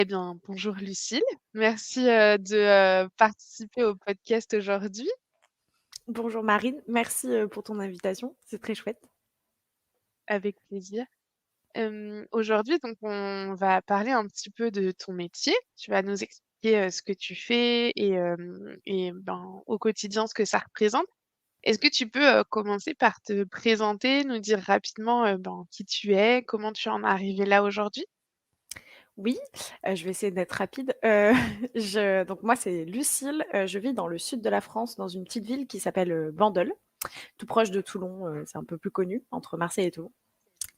Eh bien, bonjour Lucille. Merci, de, participer au podcast aujourd'hui. Bonjour Marine, merci, pour ton invitation, c'est très chouette. Avec plaisir. Aujourd'hui, donc, on va parler un petit peu de ton métier. Tu vas nous expliquer, ce que tu fais et ben, au quotidien, ce que ça représente. Est-ce que tu peux, commencer par te présenter, nous dire rapidement, ben, qui tu es, comment tu en es arrivée là aujourd'hui? Oui, je vais essayer d'être rapide. Je donc moi c'est Lucille, je vis dans le sud de la France, dans une petite ville qui s'appelle, Bandol, tout proche de Toulon, c'est un peu plus connu, entre Marseille et Toulon.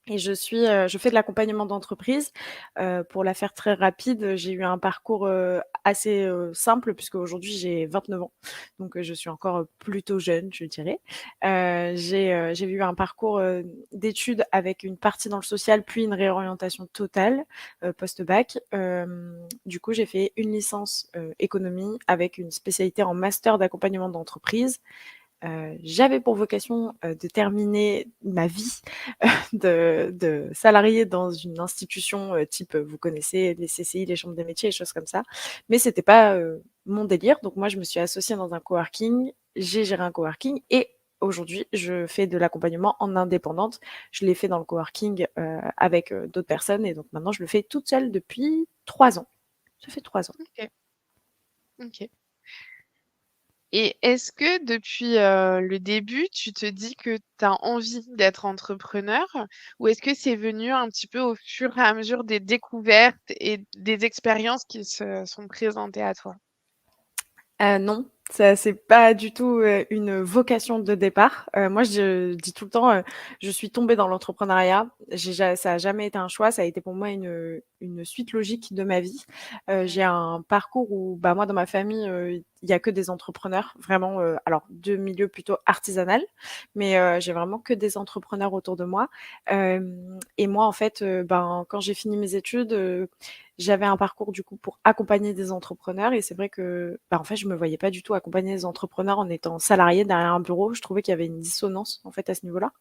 Et je fais de l'accompagnement d'entreprise. Pour la faire très rapide, j'ai eu un parcours, assez, simple puisqu'aujourd'hui j'ai 29 ans. Donc, je suis encore, plutôt jeune, je dirais. J'ai eu un parcours, d'études avec une partie dans le social, puis une réorientation totale, post-bac. Du coup, j'ai fait une licence, économie avec une spécialité en master d'accompagnement d'entreprise. J'avais pour vocation, de terminer ma vie de salarié dans une institution, type, vous connaissez les CCI, les chambres des métiers, les choses comme ça. Mais c'était pas, mon délire. Donc moi, je me suis associée dans un coworking, j'ai géré un coworking et aujourd'hui, je fais de l'accompagnement en indépendante. Je l'ai fait dans le coworking, avec, d'autres personnes et donc maintenant je le fais toute seule depuis 3 ans. Ça fait 3 ans. OK, OK. Et est-ce que depuis, le début, tu te dis que tu as envie d'être entrepreneur? Ou est-ce que c'est venu un petit peu au fur et à mesure des découvertes et des expériences qui se sont présentées à toi? Non, ça c'est pas du tout, une vocation de départ. Moi je dis tout le temps, je suis tombée dans l'entrepreneuriat. J'ai ja Ça a jamais été un choix, ça a été pour moi une suite logique de ma vie. Mmh. J'ai un parcours où, bah, moi dans ma famille, il y a que des entrepreneurs, vraiment, alors de milieu plutôt artisanal, mais j'ai vraiment que des entrepreneurs autour de moi. Et moi en fait, ben, quand j'ai fini mes études, j'avais un parcours du coup pour accompagner des entrepreneurs et c'est vrai que, bah, en fait, je me voyais pas du tout accompagner des entrepreneurs en étant salariée derrière un bureau. Je trouvais qu'il y avait une dissonance en fait à ce niveau-là.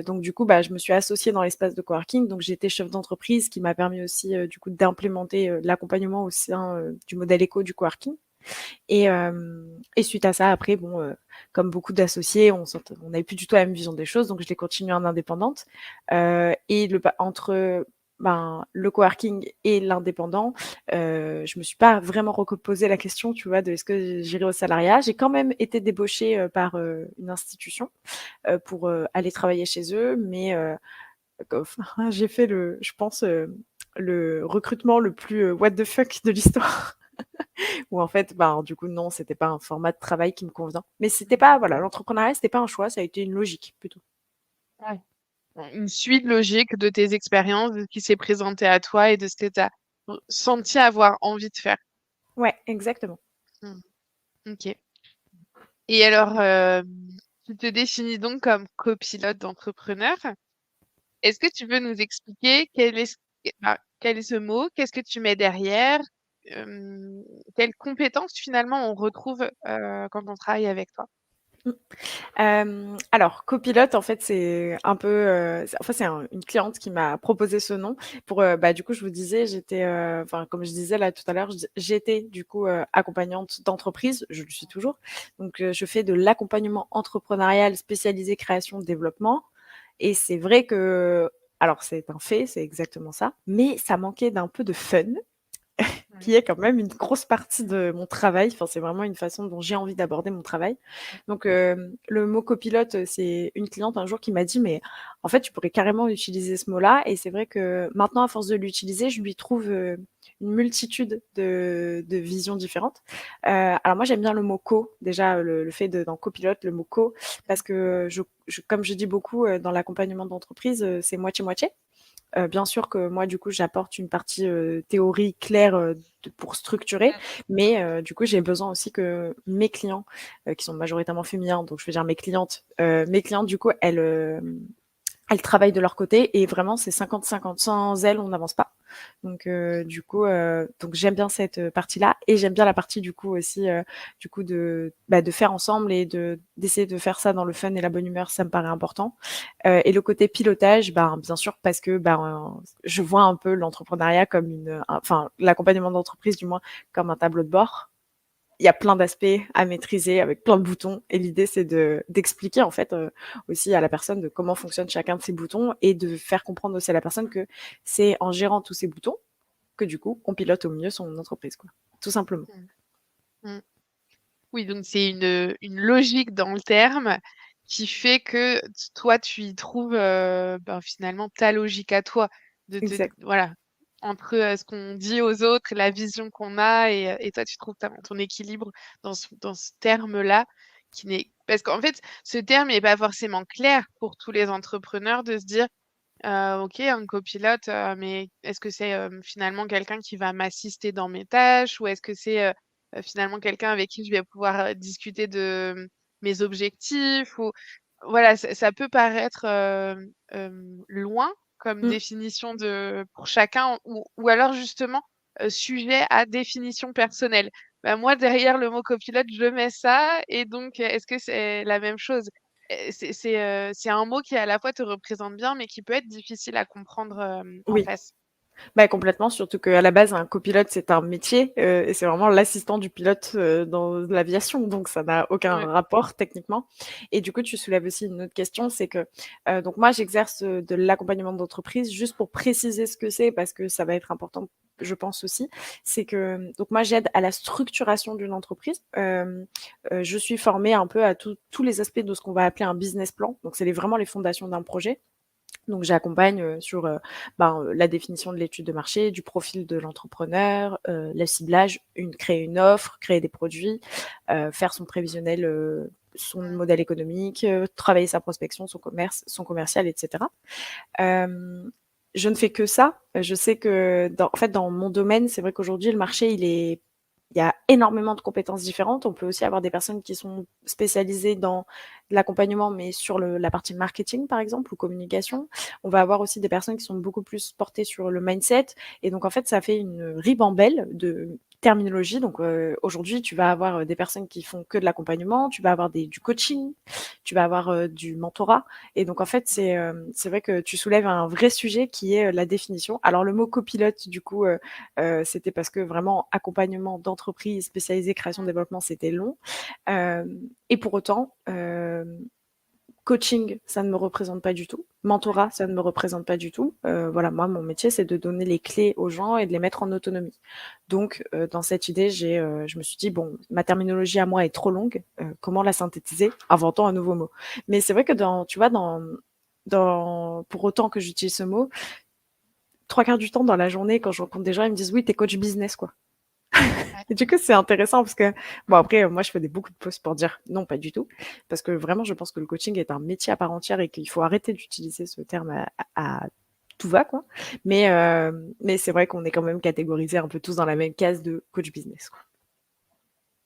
Donc du coup, bah, je me suis associée dans l'espace de coworking. Donc j'étais chef d'entreprise, qui m'a permis aussi du coup d'implémenter l'accompagnement au sein du modèle éco du coworking. Et suite à ça, après, bon, comme beaucoup d'associés, on n'avait plus du tout la même vision des choses, donc je l'ai continué en indépendante. Et entre ben, le coworking et l'indépendant, je me suis pas vraiment reposé la question, tu vois, de est-ce que j'irai au salariat. J'ai quand même été débauchée par une institution pour aller travailler chez eux, mais j'ai fait je pense, le recrutement le plus what the fuck de l'histoire. Où en fait, ben, du coup, non, c'était pas un format de travail qui me convient. Mais c'était pas, voilà, l'entrepreneuriat, c'était pas un choix, ça a été une logique plutôt. Ouais. Une suite logique de tes expériences, de ce qui s'est présenté à toi et de ce que tu as senti avoir envie de faire. Ouais, exactement. Mmh. OK. Et alors, tu te définis donc comme copilote d'entrepreneur. Est-ce que tu peux nous expliquer quel est ce mot? Qu'est-ce que tu mets derrière? Hem, Quelles compétences finalement on retrouve, quand on travaille avec toi? Mmh. Alors copilote, en fait, c'est un peu, c'est une cliente qui m'a proposé ce nom pour, bah, du coup, je vous disais, j'étais, enfin, comme je disais là tout à l'heure, j'étais du coup, accompagnante d'entreprise, je le suis toujours. Donc, je fais de l'accompagnement entrepreneurial spécialisé création, développement et c'est vrai que alors c'est un fait, c'est exactement ça, mais ça manquait d'un peu de fun Ouais. qui est quand même une grosse partie de mon travail. Enfin, c'est vraiment une façon dont j'ai envie d'aborder mon travail. Donc, le mot copilote, c'est une cliente un jour qui m'a dit: «Mais en fait, tu pourrais carrément utiliser ce mot-là» et c'est vrai que maintenant, à force de l'utiliser, je lui trouve, une multitude de visions différentes. Alors moi, j'aime bien le mot co, déjà, le fait dans copilote, le mot co, parce que comme je dis beaucoup, dans l'accompagnement d'entreprise, c'est moitié-moitié. Bien sûr que moi, du coup, j'apporte une partie, théorie claire, pour structurer, mais du coup, j'ai besoin aussi que mes clients, qui sont majoritairement féminins, donc je veux dire mes clientes, du coup, elles travaillent de leur côté et vraiment c'est 50-50. Sans elles, on n'avance pas. Du coup, donc j'aime bien cette, partie-là et j'aime bien la partie du coup aussi, du coup de faire ensemble et d'essayer de faire ça dans le fun et la bonne humeur, ça me paraît important. Et le côté pilotage, ben, bien sûr parce que, ben, je vois un peu l'entrepreneuriat comme enfin l'accompagnement d'entreprise du moins, comme un tableau de bord. Il y a plein d'aspects à maîtriser avec plein de boutons et l'idée c'est d'expliquer en fait aussi à la personne de comment fonctionne chacun de ces boutons et de faire comprendre aussi à la personne que c'est en gérant tous ces boutons que du coup on pilote au mieux son entreprise quoi, tout simplement. Mmh. Mmh. Oui, donc c'est une logique dans le terme qui fait que toi, tu y trouves ben, finalement ta logique à toi. Exact. Voilà, entre ce qu'on dit aux autres, la vision qu'on a, et toi, tu trouves ton équilibre dans ce terme-là, qui n'est. Parce qu'en fait, ce terme n'est pas forcément clair pour tous les entrepreneurs de se dire OK, un copilote, mais est-ce que c'est finalement quelqu'un qui va m'assister dans mes tâches, ou est-ce que c'est finalement quelqu'un avec qui je vais pouvoir discuter de mes objectifs, ou voilà, ça peut paraître loin comme Mm. définition pour chacun, ou alors justement sujet à définition personnelle. Bah, moi, derrière le mot copilote, je mets ça, et donc est-ce que c'est la même chose? C'est un mot qui à la fois te représente bien, mais qui peut être difficile à comprendre en Oui. face. Bah, complètement, surtout qu'à la base, un copilote, c'est un métier, et c'est vraiment l'assistant du pilote, dans l'aviation, donc ça n'a aucun Ouais. rapport techniquement et du coup, tu soulèves aussi une autre question, c'est que, donc moi, j'exerce, de l'accompagnement d'entreprise juste pour préciser ce que c'est parce que ça va être important, je pense aussi. C'est que, donc moi, j'aide à la structuration d'une entreprise. Je suis formée un peu à tous les aspects de ce qu'on va appeler un business plan, donc c'est vraiment les fondations d'un projet. Donc j'accompagne, sur, la définition de l'étude de marché, du profil de l'entrepreneur, le ciblage, créer une offre, créer des produits, faire son prévisionnel, son Mmh. modèle économique, travailler sa prospection, son commerce, son commercial et cetera. Je ne fais que ça. Je sais que en fait, dans mon domaine, c'est vrai qu'aujourd'hui, le marché, il y a énormément de compétences différentes. On peut aussi avoir des personnes qui sont spécialisées dans l'accompagnement, mais sur la partie marketing, par exemple, ou communication. On va avoir aussi des personnes qui sont beaucoup plus portées sur le mindset. Et donc, en fait, ça fait une ribambelle de terminologie. Donc, aujourd'hui, tu vas avoir des personnes qui font que de l'accompagnement, tu vas avoir du coaching, tu vas avoir du mentorat. Et donc, en fait, c'est vrai que tu soulèves un vrai sujet qui est la définition. Alors, le mot copilote, du coup, c'était parce que vraiment accompagnement d'entreprise spécialisée création développement, c'était long. Et pour autant, coaching, ça ne me représente pas du tout. Mentorat, ça ne me représente pas du tout. Voilà, moi, mon métier, c'est de donner les clés aux gens et de les mettre en autonomie. Donc, dans cette idée, je me suis dit, bon, ma terminologie à moi est trop longue. Comment la synthétiser? Inventons un nouveau mot. Mais c'est vrai que tu vois, pour autant que j'utilise ce mot, trois quarts du temps dans la journée, quand je rencontre des gens, ils me disent, oui, t'es coach business, quoi. Ouais. Et du coup, c'est intéressant parce que, bon, après, moi, je fais beaucoup de pauses pour dire non, pas du tout. Parce que vraiment, je pense que le coaching est un métier à part entière et qu'il faut arrêter d'utiliser ce terme à tout va, quoi. Mais c'est vrai qu'on est quand même catégorisés un peu tous dans la même case de coach business, quoi.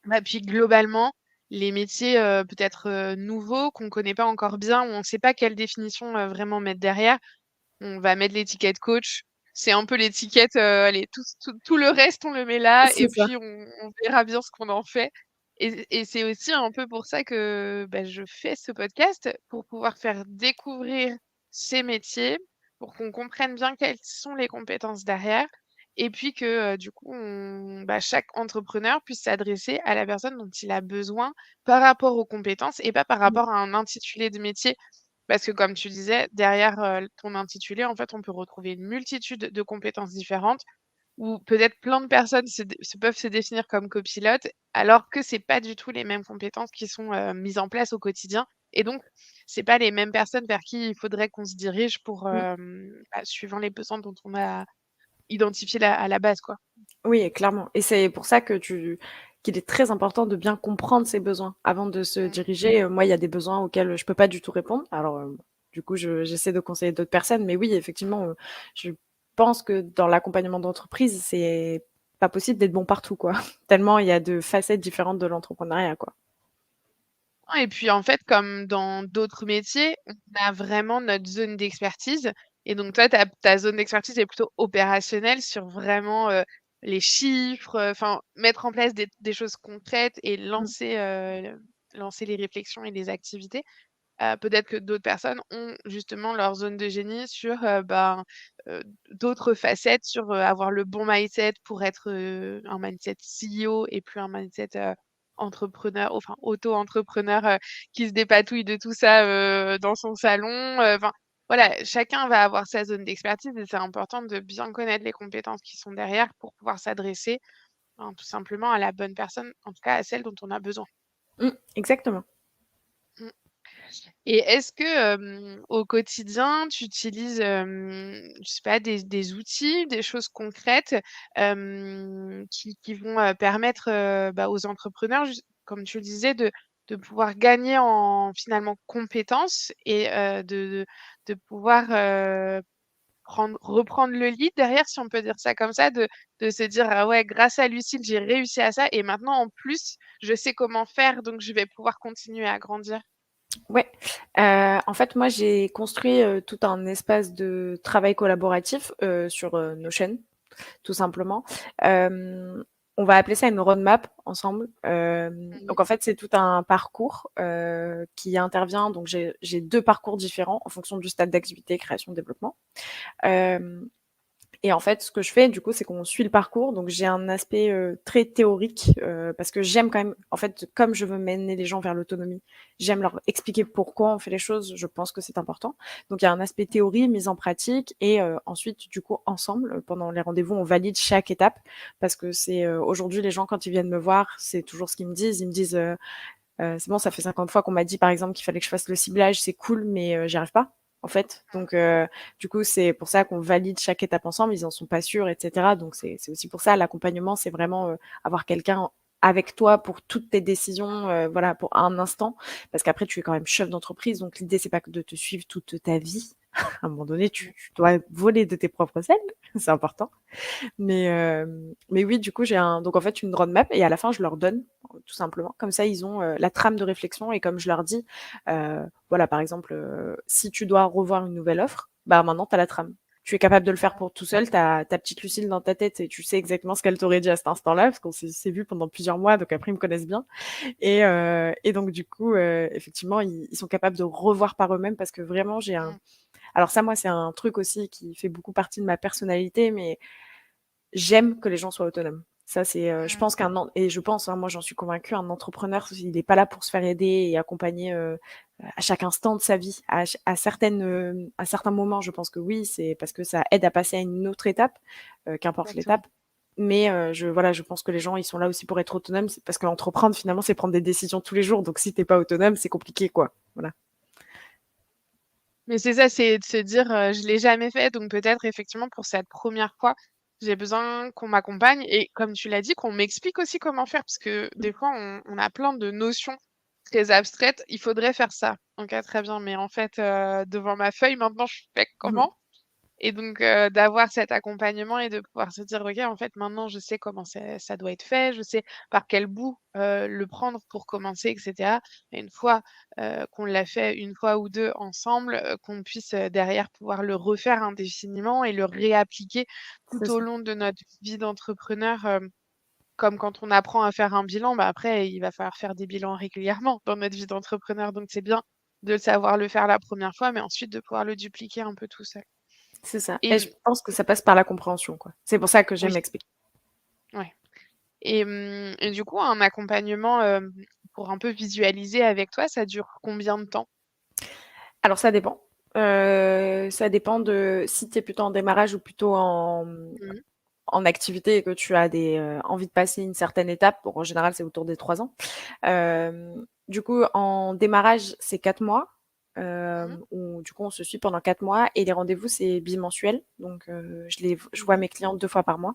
Bah, puis globalement, les métiers peut-être nouveaux, qu'on connaît pas encore bien, où on sait pas quelle définition vraiment mettre derrière, on va mettre l'étiquette coach. C'est un peu l'étiquette, allez, tout le reste, on le met là, et C'est ça. puis on verra bien ce qu'on en fait. Et c'est aussi un peu pour ça que bah, je fais ce podcast, pour pouvoir faire découvrir ces métiers, pour qu'on comprenne bien quelles sont les compétences derrière, et puis que du coup, bah, chaque entrepreneur puisse s'adresser à la personne dont il a besoin par rapport aux compétences, et pas par Mmh. rapport à un intitulé de métier. Parce que comme tu disais, derrière, ton intitulé, en fait, on peut retrouver une multitude de compétences différentes, ou peut-être plein de personnes peuvent se définir comme copilotes, alors que c'est pas du tout les mêmes compétences qui sont mises en place au quotidien, et donc c'est pas les mêmes personnes vers qui il faudrait qu'on se dirige pour, Mmh. bah, suivant les besoins dont on a identifié à la base, quoi. Oui, clairement. Et c'est pour ça qu'il est très important de bien comprendre ses besoins avant de se Mmh. diriger. Moi, il y a des besoins auxquels je peux pas du tout répondre. Alors, du coup, j'essaie de conseiller d'autres personnes. Mais oui, effectivement, je pense que dans l'accompagnement d'entreprise, c'est pas possible d'être bon partout, quoi. Tellement il y a de facettes différentes de l'entrepreneuriat, quoi. Et puis, en fait, comme dans d'autres métiers, on a vraiment notre zone d'expertise. Et donc toi, ta zone d'expertise est plutôt opérationnelle sur vraiment, les chiffres, enfin mettre en place des choses concrètes et Mmh. lancer les réflexions et les activités. Peut-être que d'autres personnes ont justement leur zone de génie sur, d'autres facettes, sur, avoir le bon mindset pour être, un mindset CEO et plus un mindset, entrepreneur, enfin auto-entrepreneur, qui se dépatouille de tout ça, dans son salon, enfin voilà, chacun va avoir sa zone d'expertise et c'est important de bien connaître les compétences qui sont derrière pour pouvoir s'adresser, tout simplement à la bonne personne, en tout cas à celle dont on a besoin. Exactement. Mmh. Et est-ce que, au quotidien, tu utilises, je sais pas, des outils, des choses concrètes, qui vont, permettre, aux entrepreneurs, comme tu le disais, de pouvoir gagner en, finalement, compétences et de pouvoir, reprendre le lead derrière, si on peut dire ça comme ça, de se dire: «Ah ouais, grâce à Lucille, j'ai réussi à ça et maintenant, en plus, je sais comment faire, donc je vais pouvoir continuer à grandir». Ouais, en fait, moi, j'ai construit, tout un espace de travail collaboratif, sur, Notion, tout simplement. Hem, on va appeler ça une roadmap ensemble. Mmh. Donc en fait, c'est tout un parcours, qui intervient, donc j'ai 2 parcours différents en fonction du stade d'activité, création, développement. Hem Et en fait, ce que je fais, du coup, c'est qu'on suit le parcours. Donc, j'ai un aspect très théorique parce que j'aime quand même, en fait, comme je veux mener les gens vers l'autonomie, j'aime leur expliquer pourquoi on fait les choses. Je pense que c'est important. Donc, il y a un aspect théorie, mise en pratique, et ensuite, du coup, ensemble, pendant les rendez-vous, on valide chaque étape parce que c'est aujourd'hui les gens quand ils viennent me voir, c'est toujours ce qu'ils me disent. Ils me disent c'est bon, ça fait 50 fois qu'on m'a dit, par exemple, qu'il fallait que je fasse le ciblage, c'est cool, mais j'y arrive pas, en fait. Donc, du coup, c'est pour ça qu'on valide chaque étape ensemble. Ils en sont pas sûrs, etc. Donc, c'est aussi pour ça, l'accompagnement, c'est vraiment avoir quelqu'un avec toi pour toutes tes décisions, voilà, pour un instant. Parce qu'après, tu es quand même chef d'entreprise. Donc, l'idée, c'est pas que de te suivre toute ta vie. À un moment donné, tu dois voler de tes propres ailes. C'est important. Mais oui, du coup, j'ai un donc en fait une roadmap et à la fin, je leur donne, tout simplement. Comme ça, ils ont, la trame de réflexion et comme je leur dis, voilà, par exemple, si tu dois revoir une nouvelle offre, bah, maintenant tu as la trame. Tu es capable de le faire pour tout seul, tu as ta petite Lucille dans ta tête et tu sais exactement ce qu'elle t'aurait dit à cet instant-là parce qu'on s'est vus pendant plusieurs mois, donc après ils me connaissent bien et donc du coup, effectivement, ils sont capables de revoir par eux-mêmes parce que vraiment j'ai un Mmh. alors ça, moi, c'est un truc aussi qui fait beaucoup partie de ma personnalité, mais j'aime que les gens soient autonomes. Ça, c'est, je Mmh. pense et je pense, hein, moi j'en suis convaincue, un entrepreneur, il n'est pas là pour se faire aider et accompagner à chaque instant de sa vie. À certains moments, je pense que oui, c'est parce que ça aide à passer à une autre étape, qu'importe Exactement. l'étape. Mais voilà, je pense que les gens, ils sont là aussi pour être autonomes, c'est parce qu'entreprendre finalement, c'est prendre des décisions tous les jours. Donc si t'es pas autonome, c'est compliqué, quoi. Voilà. Mais c'est ça, c'est de se dire, «Je l'ai jamais fait, donc peut-être effectivement pour cette première fois, j'ai besoin qu'on m'accompagne» et comme tu l'as dit, qu'on m'explique aussi comment faire parce que des fois on a plein de notions très abstraites. «Il faudrait faire ça». OK, très bien, mais en fait, devant ma feuille maintenant je fais Mmh. comment? Et donc d'avoir cet accompagnement et de pouvoir se dire: «OK, en fait, maintenant, je sais comment ça doit être fait, je sais par quel bout, le prendre pour commencer» et cetera. Et une fois, qu'on l'a fait une fois ou 2 ensemble, qu'on puisse, derrière pouvoir le refaire indéfiniment et le réappliquer C'est tout au ça. long de notre vie d'entrepreneur, comme quand on apprend à faire un bilan, bah, après il va falloir faire des bilans régulièrement dans notre vie d'entrepreneur. Donc c'est bien de savoir le faire la première fois, mais ensuite de pouvoir le dupliquer un peu tout seul. C'est ça Et et je pense que ça passe par la compréhension, quoi. C'est pour ça que oui. j'aime expliquer. Ouais. Et du coup, un accompagnement, pour un peu visualiser avec toi, ça dure combien de temps? Alors ça dépend de si tu es plutôt en démarrage ou plutôt Mmh. en activité et que tu as envie de passer une certaine étape. Donc en général, c'est autour des 3 ans. Du coup, en démarrage, c'est 4 mois, Mmh. où du coup, on se suit pendant 4 mois et les rendez-vous, c'est bimensuel. Donc je vois Mmh. mes clients 2 fois par mois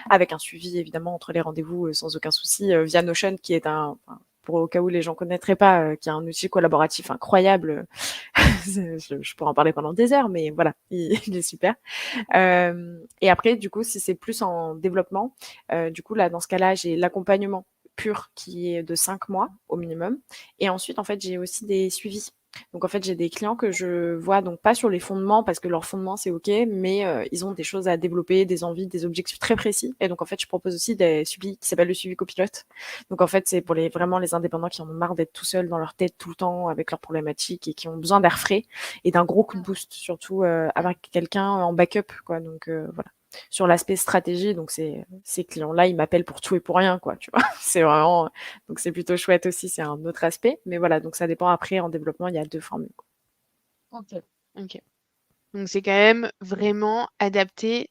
avec un suivi évidemment entre les rendez-vous, sans aucun souci, via Notion qui est pour au cas où les gens connaîtraient pas, qui est un outil collaboratif incroyable. Je pourrais en parler pendant des heures, mais voilà, il est super. Et après, du coup, si c'est plus en développement, du coup, là, dans ce cas-là, j'ai l'accompagnement pur qui est de 5 mois au minimum. Et ensuite, en fait, j'ai aussi des suivis. Donc en fait, j'ai des clients que je vois donc pas sur les fondements parce que leur fondement c'est OK, mais ils ont des choses à développer, des envies, des objectifs très précis. Et donc en fait, je propose aussi des suivis qui s'appellent le suivi copilote. Donc en fait, c'est pour vraiment les indépendants qui en ont marre d'être tout seuls dans leur tête tout le temps avec leurs problématiques et qui ont besoin d'air frais et d'un gros coup de boost, surtout avec quelqu'un en backup, quoi. Donc voilà. Sur l'aspect stratégie, donc ces clients-là, ils m'appellent pour tout et pour rien, quoi, tu vois. C'est vraiment donc c'est plutôt chouette aussi, c'est un autre aspect. Mais voilà, donc ça dépend après en développement, il y a 2 formules. Ok. Ok. Donc c'est quand même vraiment adapté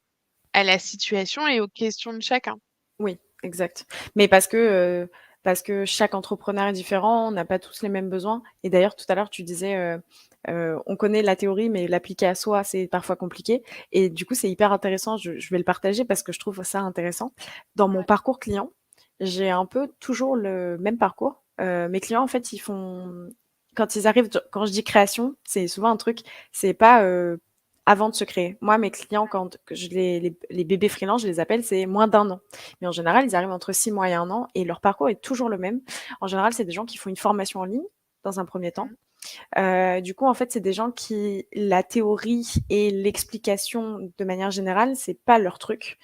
à la situation et aux questions de chacun. Oui, exact. Mais parce que chaque entrepreneur est différent, on n'a pas tous les mêmes besoins. Et d'ailleurs, tout à l'heure, tu disais, on connaît la théorie, mais l'appliquer à soi, c'est parfois compliqué. Et du coup, c'est hyper intéressant. Je vais le partager parce que je trouve ça intéressant. Dans mon Ouais. parcours client, j'ai un peu toujours le même parcours. Mes clients, en fait, quand ils arrivent, quand je dis création, c'est souvent un truc, c'est pas avant de se créer. Moi, mes clients, quand que les bébés freelance, je les appelle, c'est moins d'un an. Mais en général, ils arrivent entre 6 mois et un an et leur parcours est toujours le même. En général, c'est des gens qui font une formation en ligne dans un premier temps. Mhm. Du coup, en fait, c'est des gens qui la théorie et l'explication de manière générale, c'est pas leur truc.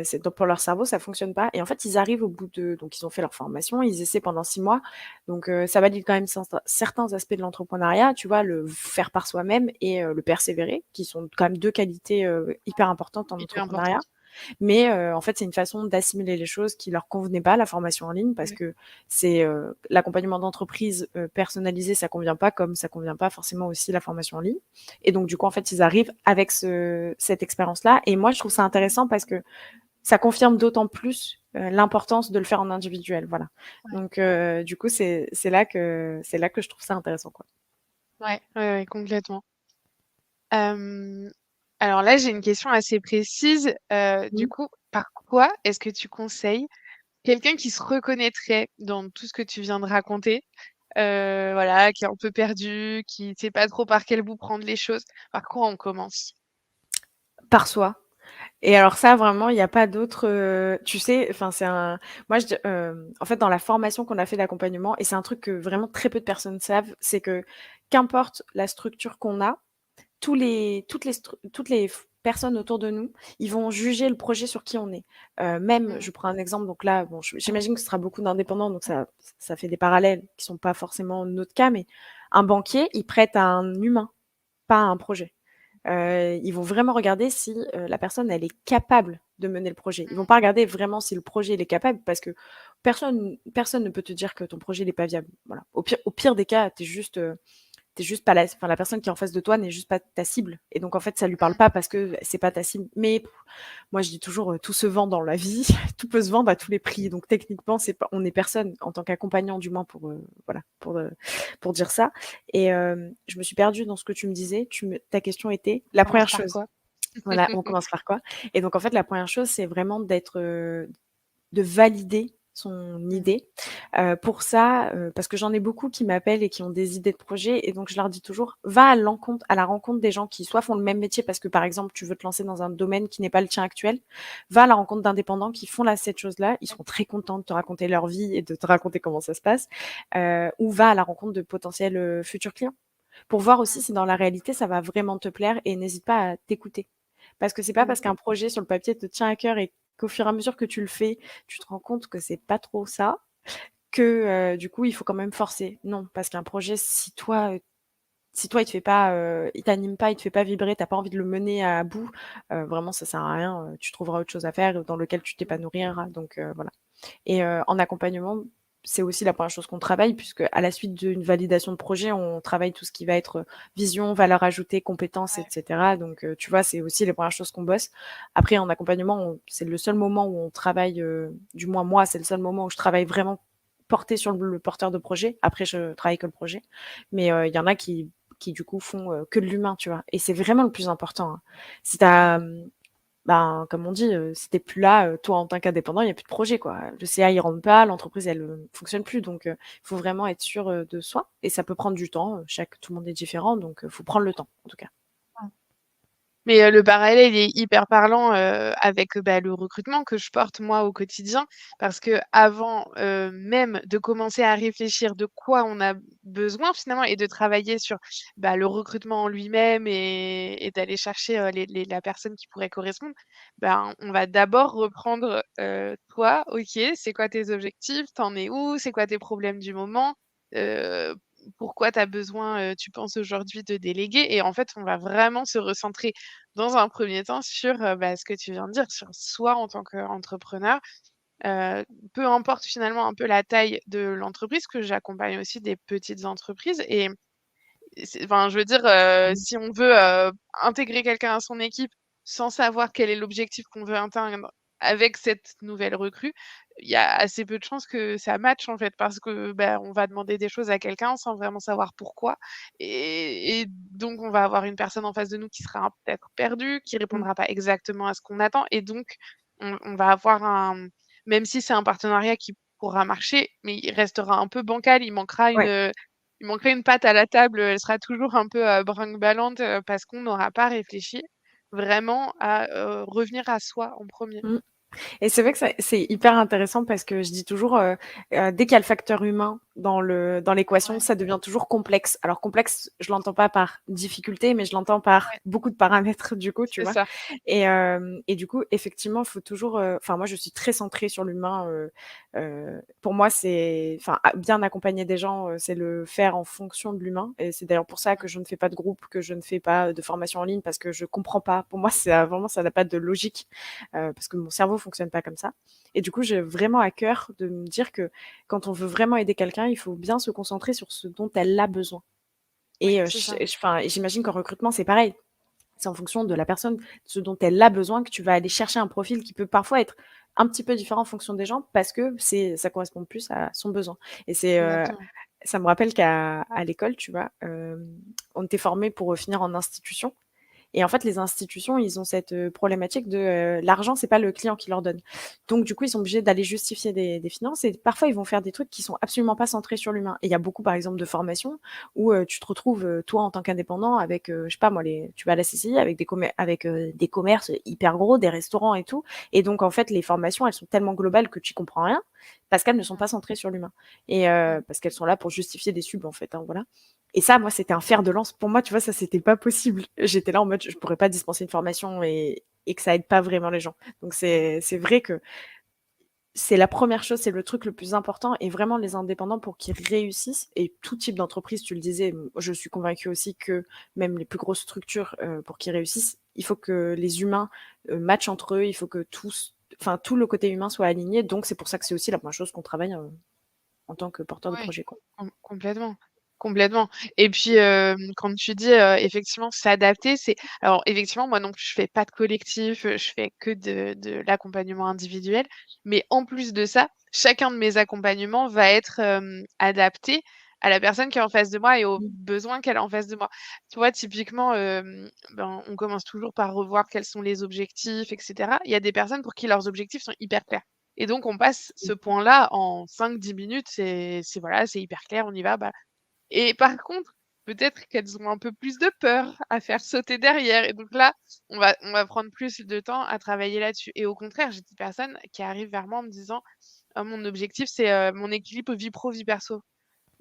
C'est donc pour leur cerveau, ça fonctionne pas et en fait, ils arrivent au bout de donc ils ont fait leur formation, ils essaient pendant 6 mois. Donc ça valide quand même certains aspects de l'entrepreneuriat, tu vois? Le faire par soi-même et le persévérer, qui sont quand même 2 qualités, hyper importantes en Hyper entrepreneuriat. importante. Mais en fait, c'est une façon d'assimiler les choses qui leur convenait pas, la formation en ligne, parce Ouais. que c'est l'accompagnement d'entreprise personnalisé, ça convient pas, comme ça convient pas forcément aussi la formation en ligne. Et donc, du coup, en fait, ils arrivent avec cette expérience-là. Et moi, je trouve ça intéressant parce que ça confirme d'autant plus l'importance de le faire en individuel. Voilà. Ouais. Donc, du coup, c'est là que je trouve ça intéressant, quoi. Ouais, ouais, ouais, complètement. Euh, alors là, j'ai une question assez précise. Du Mmh. coup, par quoi est-ce que tu conseilles quelqu'un qui se reconnaîtrait dans tout ce que tu viens de raconter, voilà, qui est un peu perdu, qui sait pas trop par quel bout prendre les choses, par quoi on commence? Par soi. Et alors ça, vraiment, il y a pas d'autre, tu sais, enfin, moi, en fait, dans la formation qu'on a fait d'accompagnement et c'est un truc que vraiment très peu de personnes savent, c'est que qu'importe la structure qu'on a, toutes les personnes autour de nous, ils vont juger le projet sur qui on est. Même, Mm. je prends un exemple, donc là, bon, j'imagine que ce sera beaucoup d'indépendants, donc ça fait des parallèles qui sont pas forcément notre cas, mais un banquier, il prête à un humain, pas à un projet. Ils vont vraiment regarder si la personne, elle est capable de mener le projet. Ils vont pas regarder vraiment si le projet, il est capable parce que personne ne peut te dire que ton projet, il est pas viable. Voilà. Au pire des cas, tu juste pas la personne qui est en face de toi n'est juste pas ta cible. Et donc, en fait, ça lui parle pas parce que c'est pas ta cible. Mais moi, je dis toujours, tout se vend dans la vie, tout peut se vendre à tous les prix. Donc, techniquement, on est personne en tant qu'accompagnant, du moins, voilà, pour dire ça. Et je me suis perdue dans ce que tu me disais. Ta question était On la commence première par chose. quoi? Voilà, on commence par quoi? Et donc, en fait, la première chose, c'est vraiment de valider son Mm. idée. Pour ça, parce que j'en ai beaucoup qui m'appellent et qui ont des idées de projets et donc je leur dis toujours: «Va à la rencontre des gens qui soit font le même métier» parce que, par exemple, tu veux te lancer dans un domaine qui n'est pas le tien actuel. Va à la rencontre d'indépendants qui font cette chose-là. Ils seront très contents de te raconter leur vie et de te raconter comment ça se passe. Ou va à la rencontre de potentiels, futurs clients pour voir aussi si dans la réalité, ça va vraiment te plaire et n'hésite pas à t'écouter. Parce que c'est pas Mm. parce qu'un projet sur le papier te tient à cœur et qu'au fur et à mesure que tu le fais, tu te rends compte que c'est pas trop ça, que du coup, il faut quand même forcer. Non, parce qu'un projet, si toi il te fait pas, il t'anime pas, il te fait pas vibrer, tu as pas envie de le mener à bout, vraiment ça sert à rien, tu trouveras autre chose à faire dans lequel tu t'épanouiras donc voilà. Et en accompagnement, c'est aussi la première chose qu'on travaille puisque à la suite d'une validation de projet, on travaille tout ce qui va être vision, valeur ajoutée, compétences, et Ouais. cetera. Donc tu vois, c'est aussi les premières choses qu'on bosse. Après en accompagnement, c'est le seul moment où on travaille, du moins moi, c'est le seul moment où je travaille vraiment porté sur le porteur de projet. Après je travaille que le projet. Mais il y en a qui du coup font, que de l'humain, tu vois? Et c'est vraiment le plus important, hein. Si tu as, ben, comme on dit, si tu plus là, toi en tant qu'indépendant, il y a plus de projet, quoi. Le CA, il rentre pas, l'entreprise, elle, fonctionne plus donc il faut vraiment être sûr, de soi et ça peut prendre du temps, tout le monde est différent donc faut prendre le temps, en tout cas. Mais le parallèle est hyper parlant avec bah, le recrutement que je porte moi au quotidien, parce que avant même de commencer à réfléchir de quoi on a besoin finalement et de travailler sur bah, le recrutement en lui-même et d'aller chercher la personne qui pourrait correspondre, ben, on va d'abord reprendre toi, ok, c'est quoi tes objectifs, t'en es où, c'est quoi tes problèmes du moment, euh, pourquoi tu as besoin, tu penses aujourd'hui de déléguer et en fait, on va vraiment se recentrer dans un premier temps sur, bah, ce que tu viens de dire, sur soi en tant qu'entrepreneur, heu, peu importe finalement un peu la taille de l'entreprise, que j'accompagne aussi des petites entreprises et c'est enfin, je veux dire, Mmh. si on veut, intégrer quelqu'un à son équipe sans savoir quel est l'objectif qu'on veut atteindre avec cette nouvelle recrue, il y a assez peu de chances que ça matche, en fait, parce que, bah, on va demander des choses à quelqu'un sans vraiment savoir pourquoi et donc on va avoir une personne en face de nous qui sera peut-être perdue, qui Mmh. répondra pas exactement à ce qu'on attend et donc on va avoir même si c'est un partenariat qui pourra marcher, mais il restera un peu bancal, Ouais. il manquerait une patte à la table, elle sera toujours un peu, brinque-ballante, parce qu'on n'aura pas réfléchi vraiment à, revenir à soi en premier. Mmh. Et c'est vrai que c'est hyper intéressant parce que je dis toujours, dès qu'il y a le facteur humain dans l'équation, Ouais, ça devient toujours complexe. Alors complexe, je l'entends pas par difficulté, mais je l'entends par ouais, beaucoup de paramètres du coup, tu c'est vois? ça. Et du coup, effectivement, il faut toujours, enfin moi je suis très centrée sur l'humain, pour moi c'est enfin bien accompagner des gens, c'est le faire en fonction de l'humain et c'est d'ailleurs pour ça que je ne fais pas de groupe, que je ne fais pas de formation en ligne parce que je comprends pas. Pour moi, c'est vraiment ça n'a pas de logique, parce que mon cerveau fonctionne pas comme ça. Et du coup, j'ai vraiment à cœur de me dire que quand on veut vraiment aider quelqu'un, il faut bien se concentrer sur ce dont elle a besoin. Oui, Et c'est ça. enfin, j'imagine qu'en recrutement, c'est pareil. C'est en fonction de la personne, ce dont elle a besoin, que tu vas aller chercher un profil qui peut parfois être un petit peu différent en fonction des gens parce que ça correspond plus à son besoin. Et Exactement. ça me rappelle qu'à l'école, tu vois, on était formés pour finir en institution et en fait, les institutions, ils ont cette problématique de l'argent, c'est pas le client qui leur donne. Donc, du coup, ils sont obligés d'aller justifier des finances et parfois, ils vont faire des trucs qui sont absolument pas centrés sur l'humain. Et il y a beaucoup, par exemple, de formations où tu te retrouves, toi, en tant qu'indépendant, avec, je sais pas moi, tu vas à la CCI avec des commerces hyper gros, des restaurants et tout. Et donc, en fait, les formations, elles sont tellement globales que tu comprends rien parce qu'elles ne sont Mmh, pas centrées sur l'humain. Et mmh. parce qu'elles sont là pour justifier des subs, en fait, hein, voilà. Et ça, moi, c'était un fer de lance. Pour moi, tu vois, ça, c'était pas possible. J'étais là en mode, je pourrais pas dispenser une formation et que ça aide pas vraiment les gens. Donc, c'est vrai que c'est la première chose, c'est le truc le plus important et vraiment les indépendants pour qu'ils réussissent et tout type d'entreprise, tu le disais, je suis convaincue aussi que même les plus grosses structures, pour qu'ils réussissent, il faut que les humains, matchent entre eux, il faut que enfin, tout le côté humain soit aligné. Donc, c'est pour ça que c'est aussi la première chose qu'on travaille, en tant que porteur de Ouais, projet, quoi. complètement, complètement et puis, quand tu dis, effectivement s'adapter, c'est alors effectivement, moi non plus, je fais pas de collectif, je fais que de l'accompagnement individuel, mais en plus de ça, chacun de mes accompagnements va être, adapté à la personne qui est en face de moi et aux Mmh. besoins qu'elle a en face de moi. Tu vois, typiquement, ben, on commence toujours par revoir quels sont les objectifs et cetera. Il y a des personnes pour qui leurs objectifs sont hyper clairs. Et donc on passe ce point-là en 5-10 minutes, c'est voilà, c'est hyper clair, on y va, bah et par contre, peut-être qu'elles ont un peu plus de peur à faire sauter derrière et donc là, on va prendre plus de temps à travailler là-dessus et au contraire, j'ai des personnes qui arrivent vers moi en me disant: «Oh mon objectif, c'est, mon équilibre vie pro, vie perso».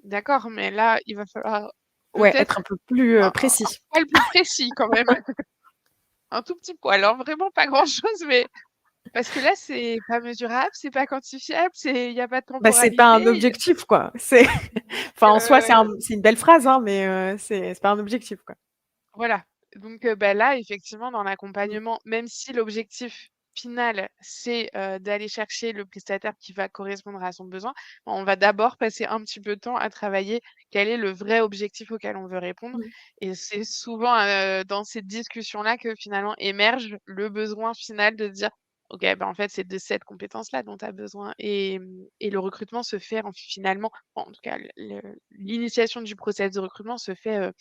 D'accord, mais là, il va falloir Ouais, être un peut-être peu plus, un précis. poil plus précis quand même, un tout petit poil, hein, vraiment pas grand-chose, mais parce que là, c'est pas mesurable, c'est pas quantifiable, il y a pas de Bah, c'est pas temporalité, un objectif, quoi. C'est enfin, en soi, heu, c'est une belle phrase, hein, mais c'est pas un objectif, quoi. voilà. Donc bah, là, effectivement, dans Mmh. l'accompagnement, même si l'objectif final, c'est, d'aller chercher le prestataire qui va correspondre à son besoin, on va d'abord passer un petit peu de temps à travailler quel est le vrai objectif auquel on veut répondre Mmh. et c'est souvent, dans ces discussions-là que finalement émerge le besoin final de dire: «OK, bah, en fait, c'est de cette compétence-là dont tu as besoin» et le recrutement se fait finalement, en tout cas l'initiation du process de recrutement se fait,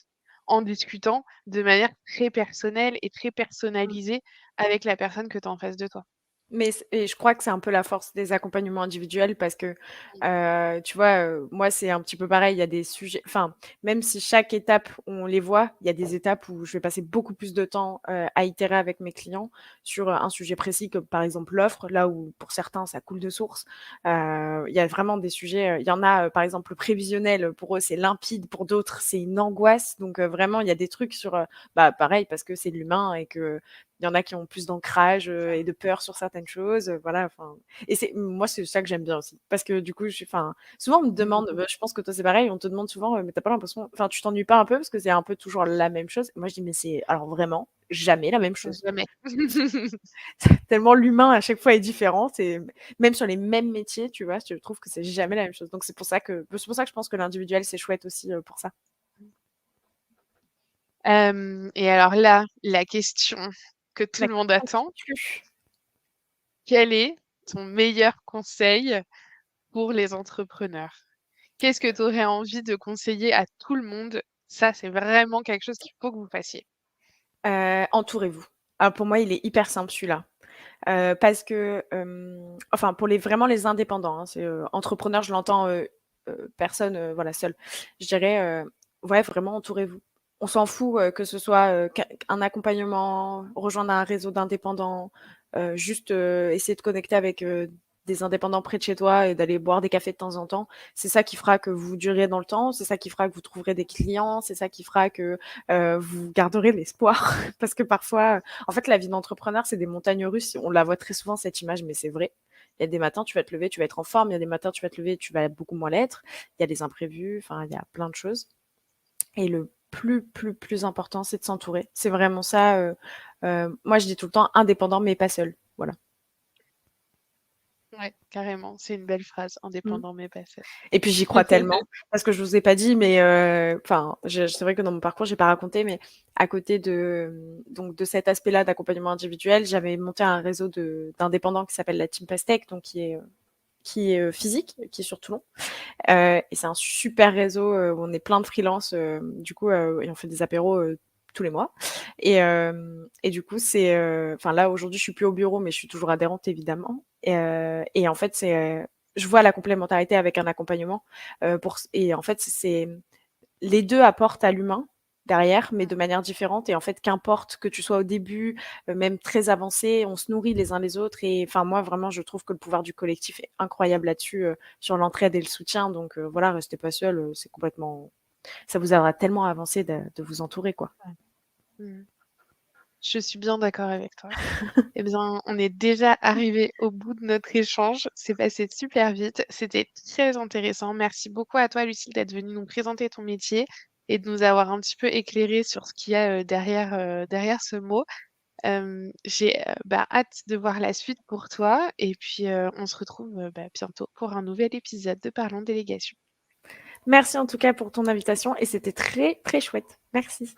en discutant de manière très personnelle et très Mmh. personnalisée avec la personne que tu as en face de toi. Mais et je crois que c'est un peu la force des accompagnements individuels parce que, Mmh. tu vois, moi, c'est un petit peu pareil. Il y a des sujets enfin, même si chaque étape, on les voit, il y a des étapes où je vais passer beaucoup plus de temps, à itérer avec mes clients sur, un sujet précis comme, par exemple, l'offre, là où pour certains, ça coule de source. Il y a vraiment des sujets, il y en a, par exemple, le prévisionnel, pour eux, c'est limpide, pour d'autres, c'est une angoisse. Donc, vraiment, il y a des trucs sur, bah, pareil, parce que c'est de l'humain et que il y en a qui ont plus d'ancrage, et de peur sur certaines choses, voilà, enfin et c'est moi, c'est ça que j'aime bien aussi. Parce que du coup, enfin, souvent on me demande, Mmh. je pense que toi c'est pareil, on te demande souvent, «Mais tu pas l'impression enfin, tu t'ennuies pas un peu?» parce que c'est un peu toujours la même chose. Moi, je dis: «Mais c'est alors vraiment jamais la même chose». Jamais. Tellement l'humain à chaque fois est différent, c'est même sur les mêmes métiers, tu vois? Je trouve que c'est jamais la même chose. Donc c'est pour ça que je pense que l'individuel, c'est chouette aussi, pour ça. Et alors là, la question que tout La le monde question attend, qui tue. quel est ton meilleur conseil pour les entrepreneurs? Qu'est-ce que tu aurais envie de conseiller à tout le monde? Ça, c'est vraiment quelque chose qu'il faut que vous fassiez. Entourez-vous. Ah, pour moi, il est hyper simple celui-là. Parce que, enfin pour vraiment les indépendants, hein, c'est, entrepreneur, je l'entends, personne, voilà, seule. Je dirais, ouais, vraiment entourez-vous. On s'en fout, que ce soit, un accompagnement, rejoindre un réseau d'indépendants, juste, essayer de connecter avec, des indépendants près de chez toi et d'aller boire des cafés de temps en temps. C'est ça qui fera que vous durerez dans le temps, c'est ça qui fera que vous trouverez des clients, c'est ça qui fera que, vous garderez l'espoir. Parce que parfois, en fait, la vie d'entrepreneur, c'est des montagnes russes. On la voit très souvent, cette image, mais c'est vrai. Il y a des matins, tu vas te lever, tu vas être en forme. Il y a des matins, tu vas te lever, tu vas beaucoup moins l'être. Il y a des imprévus. Enfin, il y a plein de choses. Et le plus important, c'est de s'entourer. C'est vraiment ça. Moi, je dis tout le temps indépendant, mais pas seul. Voilà. Ouais, carrément, c'est une belle phrase, Mm. indépendant mais pas seul. Et puis j'y crois tellement parce que je vous ai pas dit, mais enfin, c'est vrai que dans mon parcours, j'ai pas raconté, mais à côté donc de cet aspect-là d'accompagnement individuel, j'avais monté un réseau d'indépendants qui s'appelle la Team Pastèque, donc qui est physique, qui est sur Toulon. Et c'est un super réseau, où on est plein de freelance, du coup, et on fait des apéros, tous les mois. Et du coup, enfin là, aujourd'hui, je suis plus au bureau, mais je suis toujours adhérente évidemment. Et en fait, je vois la complémentarité avec un accompagnement, et en fait, les 2 apportent à l'humain derrière, mais de manière différente. Et en fait, qu'importe que tu sois au début, même très avancé, on se nourrit les uns les autres. Et enfin, moi, vraiment, je trouve que le pouvoir du collectif est incroyable là-dessus, sur l'entraide et le soutien. Donc voilà, restez pas seul, c'est complètement ça vous aidera tellement à avancer de vous entourer, quoi. Ouais. Mmh. Je suis bien d'accord avec toi. Eh bien, on est déjà arrivé au bout de notre échange. C'est passé super vite. C'était très intéressant. Merci beaucoup à toi, Lucille, d'être venue nous présenter ton métier et de nous avoir un petit peu éclairé sur ce qu'il y a derrière ce mot. J'ai bah, hâte de voir la suite pour toi et puis on se retrouve bah, bientôt pour un nouvel épisode de Parlons Délégation. Merci en tout cas pour ton invitation et c'était très, très chouette. Merci.